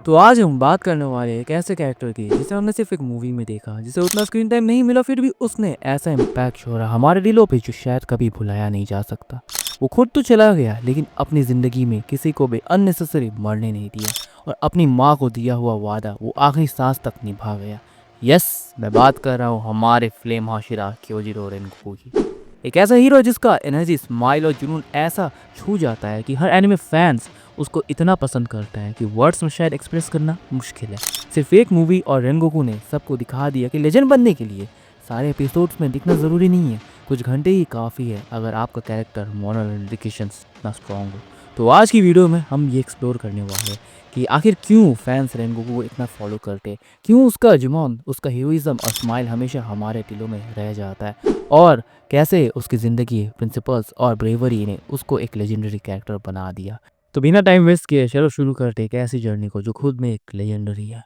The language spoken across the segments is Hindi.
तो आज हम बात करने वाले हैं एक ऐसे कैरेक्टर की जिसे हमने सिर्फ एक मूवी में देखा, जिसे उतना स्क्रीन टाइम नहीं मिला, फिर भी उसने ऐसा इम्पैक्ट छोड़ा हमारे दिलों पे जो शायद कभी भुलाया नहीं जा सकता। वो खुद तो चला गया, लेकिन अपनी ज़िंदगी में किसी को भी अननेसेसरी मरने नहीं दिया और अपनी माँ को दिया हुआ वादा वो आखिरी सांस तक निभा गया। यस, मैं बात कर रहा हूँ हमारे फ्लेम हाशिरा क्योजिरो रेनगोकू की। एक ऐसा हीरो जिसका एनर्जी, स्माइल और जुनून ऐसा छू जाता है कि हर एनिमे फैंस उसको इतना पसंद करता है कि वर्ड्स में शायद एक्सप्रेस करना मुश्किल है। सिर्फ एक मूवी और रेनगोकू ने सबको दिखा दिया कि लेजेंड बनने के लिए सारे एपिसोड्स में दिखना ज़रूरी नहीं है, कुछ घंटे ही काफ़ी है अगर आपका कैरेक्टर, मोरल इंडिकेशंस इतना स्ट्रॉन्ग हो। तो आज की वीडियो में हम ये एक्सप्लोर करने वाले हैं कि आखिर क्यों फैंस रेनगोकू को इतना फॉलो करते हैं, क्यों उसका जुनून, उसका हीरोइज्म और स्माइल हमेशा हमारे दिलों में रह जाता है, और कैसे उसकी ज़िंदगी, प्रिंसिपल्स और ब्रेवरी ने उसको एक लेजेंडरी कैरेक्टर बना दिया। तो बिना टाइम वेस्ट किए चलो शुरू करते एक ऐसी जर्नी को जो खुद में एक लेजेंडरी है।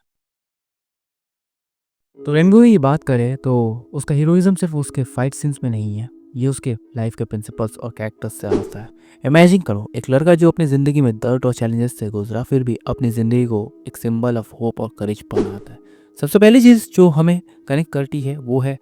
तो रेनबो की बात करें तो उसका हीरोइज्म सिर्फ उसके फाइट सीन्स में नहीं है, ये उसके लाइफ के प्रिंसिपल्स और कैरेक्टर्स से आता है। इमेजिन करो एक लड़का जो अपनी ज़िंदगी में दर्द और चैलेंजेस से गुजरा, फिर भी अपनी ज़िंदगी को एक सिंबल ऑफ होप और करेज बनाता है। सबसे पहली चीज़ जो हमें कनेक्ट करती है वो है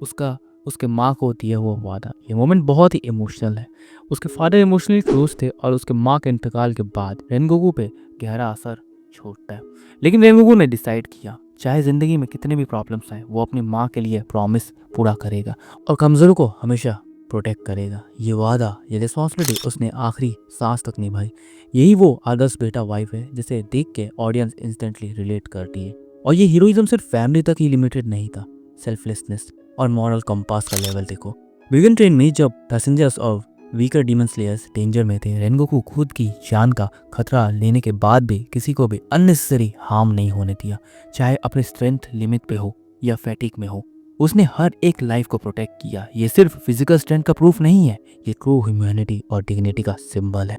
उसका उसके माँ को दिया हुआ वादा। ये मोमेंट बहुत ही इमोशनल है। उसके फादर इमोशनली क्लोज थे और उसके माँ के इंतकाल के बाद रेनगोकू पे गहरा असर छोड़ता है। लेकिन रेनगोकू ने डिसाइड किया, चाहे ज़िंदगी में कितने भी प्रॉब्लम्स आए, वो अपनी माँ के लिए प्रॉमिस पूरा करेगा और कमज़ोरों को हमेशा प्रोटेक्ट करेगा। ये वादा, ये रिस्पॉन्सिबिलिटी उसने आखिरी सांस तक निभाई। यही वो आदर्श बेटा वाइफ है जिसे देख के ऑडियंस इंस्टेंटली रिलेट करती है। और ये हीरोइज्म सिर्फ फैमिली तक ही लिमिटेड नहीं था, सेल्फलेसनेस और मॉरल कंपास का लेवल देखो। विगन ट्रेन में जब पैसेंजर्स और वीकर डीमन स्लेयर्स डेंजर में थे, रेनगोकू खुद की जान का खतरा लेने के बाद भी किसी को भी अननेसेसरी हार्म नहीं होने दिया, चाहे अपने स्ट्रेंथ लिमिट पे हो या फैटिक में हो। उसने हर एक लाइफ को प्रोटेक्ट किया। ये सिर्फ फिजिकल स्ट्रेंथ का प्रूफ नहीं है, ये ट्रू ह्यूमैनिटी और डिग्निटी का सिंबल है।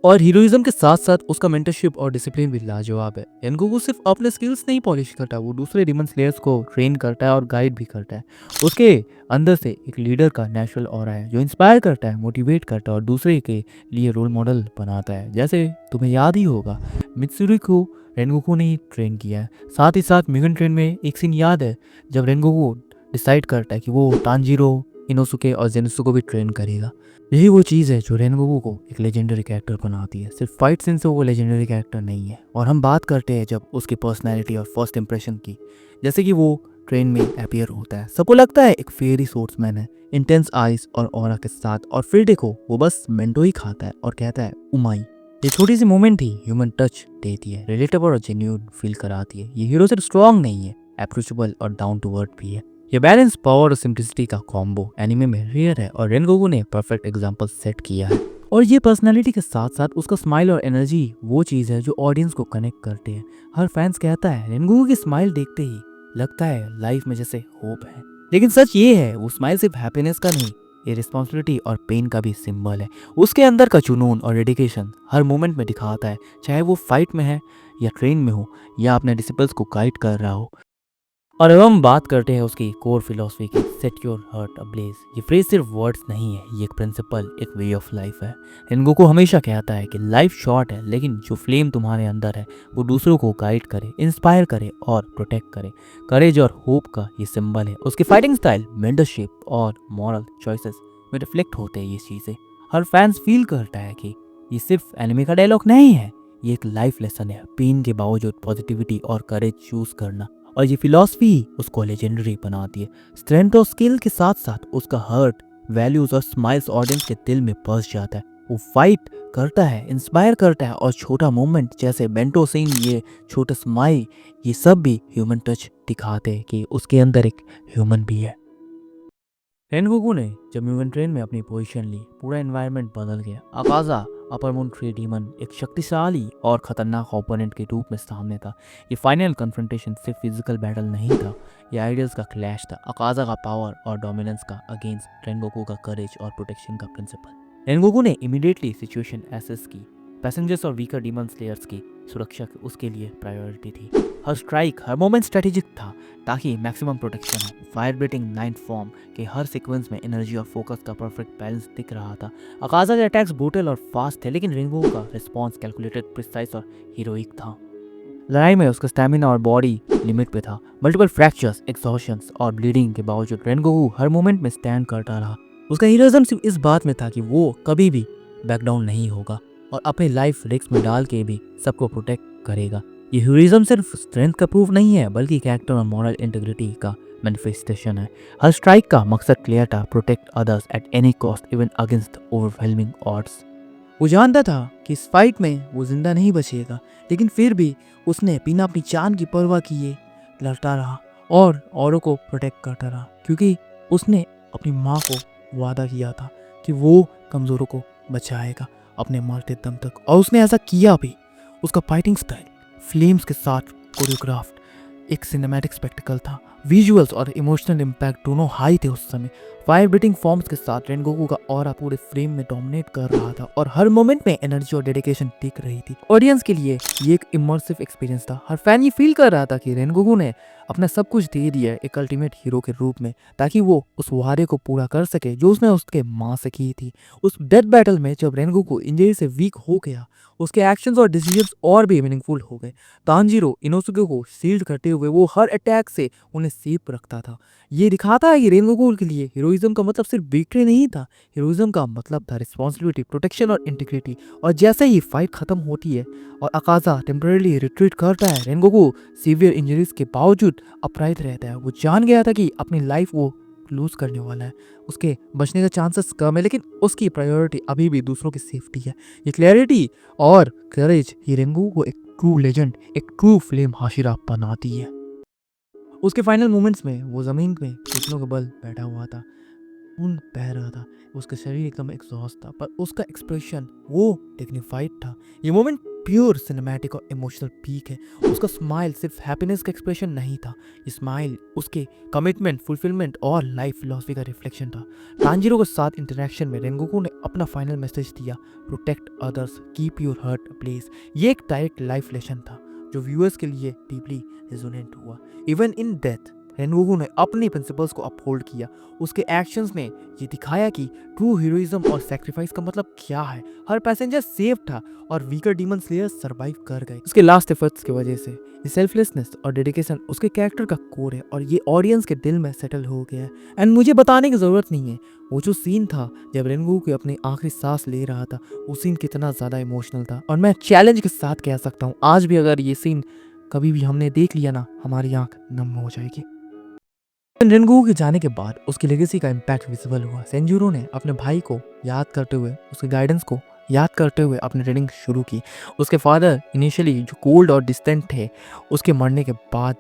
और हीरोइज्म के साथ साथ उसका मेंटरशिप और डिसिप्लिन भी लाजवाब है। रेनगोकू सिर्फ अपने स्किल्स नहीं पॉलिश करता, वो दूसरे डीमन स्लेयर्स को ट्रेन करता है और गाइड भी करता है। उसके अंदर से एक लीडर का नेचुरल ऑरा है जो इंस्पायर करता है, मोटिवेट करता है और दूसरे के लिए रोल मॉडल बनाता है। जैसे तुम्हें याद ही होगा, मित्सुरी को रेनगोकू ने ही ट्रेन किया है। साथ ही साथ म्यूगन ट्रेन में एक सीन याद है जब रेनगोकू डिसाइड करता है कि वो तांजीरो, इनोसुके और जेनुसु को भी ट्रेन करेगा। यही वो चीज़ है जो रेनगोकू को एक लेजेंडरी कैरेक्टर बनाती है। सिर्फ फाइट सीन से वो लेजेंडरी कैरेक्टर नहीं है। और हम बात करते हैं जब उसकी पर्सनैलिटी और फर्स्ट इंप्रेशन की, जैसे कि वो ट्रेन में अपीयर होता है, सबको लगता है एक फेरी सोर्समैन है, इंटेंस आइज और ऑरा के साथ, और फिर देखो वो बस मेंटो ही खाता है और कहता है उमाई। ये छोटी सी मोमेंट ही ह्यूमन टच देती है, रिलेटेबल और जेन्युइन फील कराती है। ये हीरो सिर्फ स्ट्रॉन्ग नहीं है, अप्रोचेबल और डाउन टू अर्थ भी है। ये बैलेंस, पावर और सिंप्लिसिटी का कॉम्बो एनिमे में रेयर है और रेनगोकू ने परफेक्ट एग्जांपल सेट किया है। और ये पर्सनालिटी के साथ साथ उसका स्माइल और एनर्जी वो चीज़ है जो ऑडियंस को कनेक्ट करते हैं। हर फैंस कहता है रेनगोकू की स्माइल देखते ही लगता है लाइफ में जैसे होप है। लेकिन सच ये है, वो स्माइल सिर्फ हैप्पीनेस का नहीं, ये रिस्पॉन्सिबिलिटी और पेन का भी सिंबल है। उसके अंदर का जुनून और डेडिकेशन हर मोमेंट में दिखाता है, चाहे वो फाइट में है या ट्रेन में हो या अपने डिसिपल्स को गाइड कर रहा हो। और अब हम बात करते हैं उसकी कोर फिलॉसफी की, सेट योर हार्ट अब्लेज। ये फ्रेज सिर्फ वर्ड्स नहीं है, ये एक प्रिंसिपल, एक वे ऑफ लाइफ है। रेनगोकू हमेशा कहता है कि लाइफ शॉर्ट है, लेकिन जो फ्लेम तुम्हारे अंदर है वो दूसरों को गाइड करे, इंस्पायर करे और प्रोटेक्ट करे। करेज और होप का ये सिंबल है। उसकी फाइटिंग स्टाइल, मेंटरशिप और मॉरल चॉइसेस में रिफ्लेक्ट होते हैं ये चीज़ें। हर फैंस फील करता है कि ये सिर्फ एनिमे का डायलॉग नहीं है, ये एक लाइफ लेसन है, पेन के बावजूद पॉजिटिविटी और करेज चूज करना। और ये फिलॉसफी उसको लेजेंडरी बनाती है। स्ट्रेंथ और स्किल के साथ साथ उसका हार्ट, वैल्यूज और स्माइल्स ऑडियंस के दिल में बस जाता है। वो फाइट करता है, इंस्पायर करता है और छोटा मोमेंट जैसे बेंटो सीन, ये छोटा स्माइल, ये सब भी ह्यूमन टच दिखाते हैं कि उसके अंदर एक ह्यूमन भी है। रेनगोकू ने जब म्यूगन ट्रेन में अपनी पोजीशन ली, पूरा एनवायरनमेंट बदल गया। अकाजा, अपर मून ट्री डीमन, एक शक्तिशाली और खतरनाक ओपोनेंट के रूप में सामने था। ये फाइनल कन्फ्रंटेशन सिर्फ फिजिकल बैटल नहीं था, ये आइडियल्स का क्लैश था। अकाजा का पावर और डोमिनेंस का अगेंस्ट रेनगोकू का करेज और प्रोटेक्शन का प्रिंसिपल। रेनगोकू ने इमीडिएटली सिचुएशन एसेस की। पैसेंजर्स और वीकर डीमन स्लेयर्स की सुरक्षा उसके लिए प्रायोरिटी थी। हर स्ट्राइक, हर मोमेंट स्ट्रेटेजिक था ताकि मैक्सिमम प्रोटेक्शन हो। फायर ब्रीथिंग नाइन्थ फॉर्म के हर सीक्वेंस में एनर्जी और फोकस का परफेक्ट बैलेंस दिख रहा था। अकाजा के अटैक्स ब्रूटल और फास्ट थे, लेकिन रेनबो का रिस्पॉन्स कैलकुलेटेड, प्रिसाइज और हीरोइक था। लड़ाई में उसका स्टैमिना और बॉडी लिमिट पे था। मल्टीपल फ्रैक्चर्स, एक्सॉशंस और ब्लीडिंग के बावजूद रेनगोकू हर मोमेंट में स्टैंड करता रहा। उसका हीरोइज्म सिर्फ इस बात में था कि वो कभी भी बैक डाउन नहीं होगा और अपनी लाइफ रिस्क में डाल के भी सबको प्रोटेक्ट करेगा। ये हीरोइज्म सिर्फ स्ट्रेंथ का प्रूफ नहीं है, बल्कि कैरेक्टर और मॉरल इंटीग्रिटी का मैनिफेस्टेशन है। हर स्ट्राइक का मकसद क्लियर था, protect others at any cost, even against overwhelming odds. वो जानता था कि इस फाइट में वो जिंदा नहीं बचेगा, लेकिन फिर भी उसने बिना अपनी जान की परवाह किए लड़ता रहा और औरों को प्रोटेक्ट करता रहा, क्योंकि उसने अपनी माँ को वादा किया था कि वो कमज़ोरों को बचाएगा अपने मरते दम तक, और उसने ऐसा किया भी। उसका फाइटिंग स्टाइल फ्लेम्स के साथ कोरियोग्राफ्ड एक सिनेमैटिक स्पेक्टिकल था। विजुअल्स और इमोशनल इम्पैक्ट दोनों हाई थे उस समय। फायर ब्रीथिंग फॉर्म्स के साथ रेनगोकू का ऑरा पूरे फ्रेम में डोमिनेट कर रहा था और हर मोमेंट में एनर्जी और डेडिकेशन दिख रही थी। ऑडियंस के लिए ये एक इमर्सिव एक्सपीरियंस था। हर फैन ये फील कर रहा था कि रेनगोकू ने अपना सब कुछ दे दिया एक अल्टीमेट हीरो के रूप में, ताकि वो उस वादे को पूरा कर सके जो उसने उसके माँ से की थी। उस डेथ बैटल में जब रेनगोकू इंजरी से वीक हो गया, उसके एक्शंस और डिसीजंस और भी मीनिंगफुल हो गए। तांजीरो इनोसुके को शील्ड करते हुए वो हर अटैक से उन्हें सेफ रखता था। ये दिखाता है कि रेनगोकू के लिए हीरोइज्म का मतलब सिर्फ विक्ट्री नहीं था, हीरोइज्म का मतलब था रिस्पॉन्सिबिलिटी, प्रोटेक्शन और इंटीग्रिटी। और जैसे ही फाइट खत्म होती है और अकाजा टेम्परेली रिट्रीट करता है, रेनगोकू सीवियर इंजरीज के बावजूद अपराइट रहता है। वो जान गया था कि अपनी लाइफ वो लूज करने वाला है, उसके बचने का चांसेस कम है, लेकिन उसकी प्रायोरिटी अभी भी दूसरों की सेफ्टी है। ये क्लैरिटी और करेज ही रेनगोकू को एक ट्रू लेजेंड, एक ट्रू फ्लेम हाशिरा बनाती है। उसके फाइनल मोमेंट्स में वो जमीन पे घुटनों के बल बैठा हुआ था, खून बह रहा था, उसका शरीर एकदम एग्जॉस्ट था, पर उसका एक्सप्रेशन वो डिग्निफाइड था। ये मोमेंट प्योर सिनेमैटिक और इमोशनल पीक है। उसका स्माइल सिर्फ हैप्पीनेस का एक्सप्रेशन नहीं था, ये स्माइल उसके कमिटमेंट, फुलफिलमेंट और लाइफ फिलॉसफी का रिफ्लेक्शन था। तांजीरो के साथ इंटरेक्शन में रेनगोकू ने अपना फाइनल मैसेज दिया, protect others, keep your heart ablaze. ये एक डायरेक्ट लाइफ लेसन था जो व्यूअर्स के लिए डीपली रेजोनेंट हुआ। इवन इन डेथ रेनगोकू ने अपनी प्रिंसिपल्स को अपहोल्ड किया। उसके एक्शंस ने ये दिखाया कि ट्रू हीरोइज्म और सैक्रिफाइस का मतलब क्या है। हर पैसेंजर सेफ था और वीकर डीमन स्लेयर्स सरवाइव कर गए उसके लास्ट एफर्ट्स की वजह से। ये सेल्फलेसनेस और डेडिकेशन उसके कैरेक्टर का कोर है और ये ऑडियंस के दिल में सेटल हो गया है। एंड मुझे बताने की ज़रूरत नहीं है, वो जो सीन था जब रेनगोकू अपनी आखिरी सांस ले रहा था, वो सीन कितना ज़्यादा इमोशनल था। और मैं चैलेंज के साथ कह सकता हूँ, आज भी अगर ये सीन कभी भी हमने देख लिया ना, हमारी आंख नम हो जाएगी। रेनगोकू के जाने के बाद उसकी लेगेसी का इम्पैक्ट विजिबल हुआ। सेंजूरो ने अपने भाई को याद करते हुए, उसके गाइडेंस को याद करते हुए अपनी ट्रेनिंग शुरू की। उसके फादर इनिशियली जो कोल्ड और डिस्टेंट थे, उसके मरने के बाद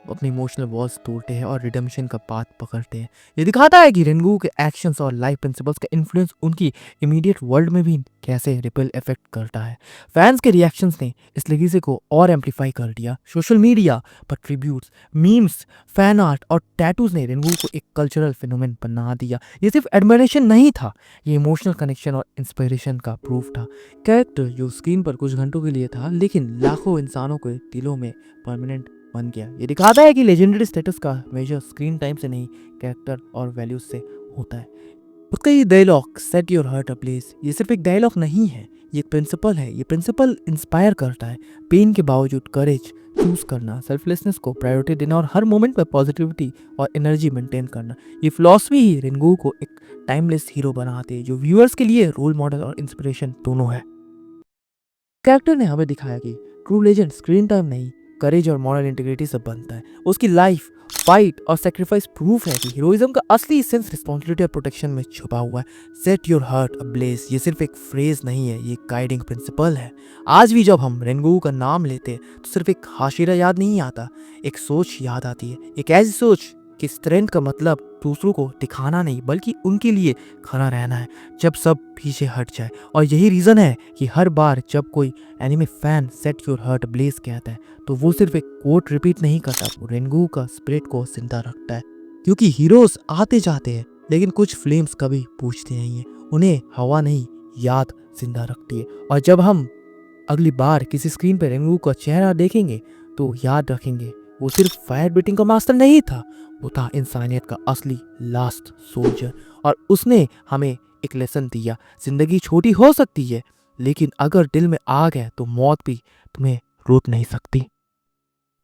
अपने इमोशनल वॉल्स तोड़ते हैं और रिडेम्पशन का पाथ पकड़ते हैं। ये दिखाता है कि रेनगोकू के एक्शंस और लाइफ प्रिंसिपल्स का इन्फ्लुएंस उनकी इमीडिएट वर्ल्ड में भी कैसे रिपल इफेक्ट करता है। फैंस के रिएक्शंस ने इस लेगेसी को और एम्पलीफाई कर दिया। सोशल मीडिया पर ट्रिब्यूट्स, मीम्स, फैन आर्ट और टैटूज ने रेनगोकू को एक कल्चरल फिनोमेन बना दिया। ये सिर्फ एडमिरेशन नहीं था, ये इमोशनल कनेक्शन और इंस्पिरेशन का प्रूफ था। कैरेक्टर जो स्क्रीन पर कुछ घंटों के लिए था, लेकिन लाखों इंसानों के दिलों में परमानेंट बन गया। ये दिखाता है कि लेजेंडरी स्टेटस का मेजर स्क्रीन टाइम से नहीं, कैरेक्टर और वैल्यूज से होता है। उसका ये dialogue set your heart ablaze, ये सिर्फ एक डायलॉग नहीं है, ये एक प्रिंसिपल है। ये प्रिंसिपल इंस्पायर करता है, पेन के बावजूद करेज चूज करना, सेल्फलेसनेस को प्रायोरिटी देना और हर मोमेंट में पॉजिटिविटी और एनर्जी मेंटेन करना। ये फिलॉसफी ही रेनगोकू को एक टाइमलेस हीरो बनाते हैं जो व्यूअर्स के लिए रोल मॉडल और इंस्पिरेशन दोनों है। कैरेक्टर ने हमें दिखाया कि ट्रू लेजेंड स्क्रीन टाइम नहीं, करेज और मॉरल इंटीग्रिटी से बनता है। उसकी लाइफ, फाइट और सेक्रीफाइस प्रूफ है कि हीरोइज्म का असली सेंस रिस्पॉन्सिबिलिटी और प्रोटेक्शन में छुपा हुआ है। सेट योर हार्ट अब्लेज, ये सिर्फ एक फ्रेज नहीं है, ये गाइडिंग प्रिंसिपल है। आज भी जब हम रेनगोकू का नाम लेते हैं तो सिर्फ एक हाशिरा याद नहीं आता, एक सोच याद आती है। एक ऐसी सोच कि स्ट्रेंथ का मतलब दूसरों को दिखाना नहीं, बल्कि उनके लिए खड़ा रहना है जब सब पीछे हट जाए। और यही रीज़न है कि हर बार जब कोई anime fan set your heart blaze कहता है तो वो सिर्फ एक कोट रिपीट नहीं करता, वो रेनगोकू का स्पिरिट को जिंदा रखता है। क्योंकि हीरोज आते जाते हैं, लेकिन कुछ फ्लेम्स कभी पूछते नहीं है, उन्हें हवा नहीं, याद जिंदा रखती है। और जब हम अगली बार किसी स्क्रीन पर रेनगोकू का चेहरा देखेंगे तो याद रखेंगे वो सिर्फ फायर बीटिंग का मास्टर नहीं था, वो था इंसानियत का असली लास्ट सोल्जर। और उसने हमें एक लेसन दिया, जिंदगी छोटी हो सकती है, लेकिन अगर दिल में आग है तो मौत भी तुम्हें रोक नहीं सकती।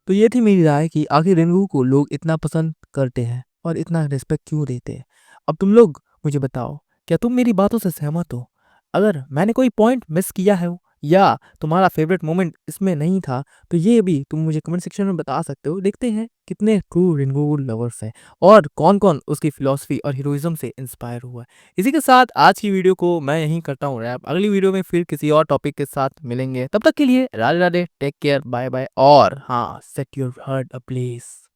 तो ये थी मेरी राय कि आखिर रेनबो को लोग इतना पसंद करते हैं और इतना रिस्पेक्ट क्यों देते हैं। अब तुम लोग मुझे बताओ, क्या तुम मेरी बातों से सहमत हो? अगर मैंने कोई पॉइंट मिस किया है या तुम्हारा फेवरेट मोमेंट इसमें नहीं था, तो ये भी तुम मुझे कमेंट सेक्शन में बता सकते हो। देखते हैं कितने ट्रू रेनबो लवर्स हैं और कौन-कौन उसकी फिलॉसफी और हीरोइज़्म से इंस्पायर हुआ है। इसी के साथ आज की वीडियो को मैं यहीं करता हूँ रैप। अगली वीडियो में फिर किसी और टॉपिक के साथ मिलेंगे। तब तक के लिए राधे-राधे, टेक केयर, बाय-बाय और हाँ, set your heart a place.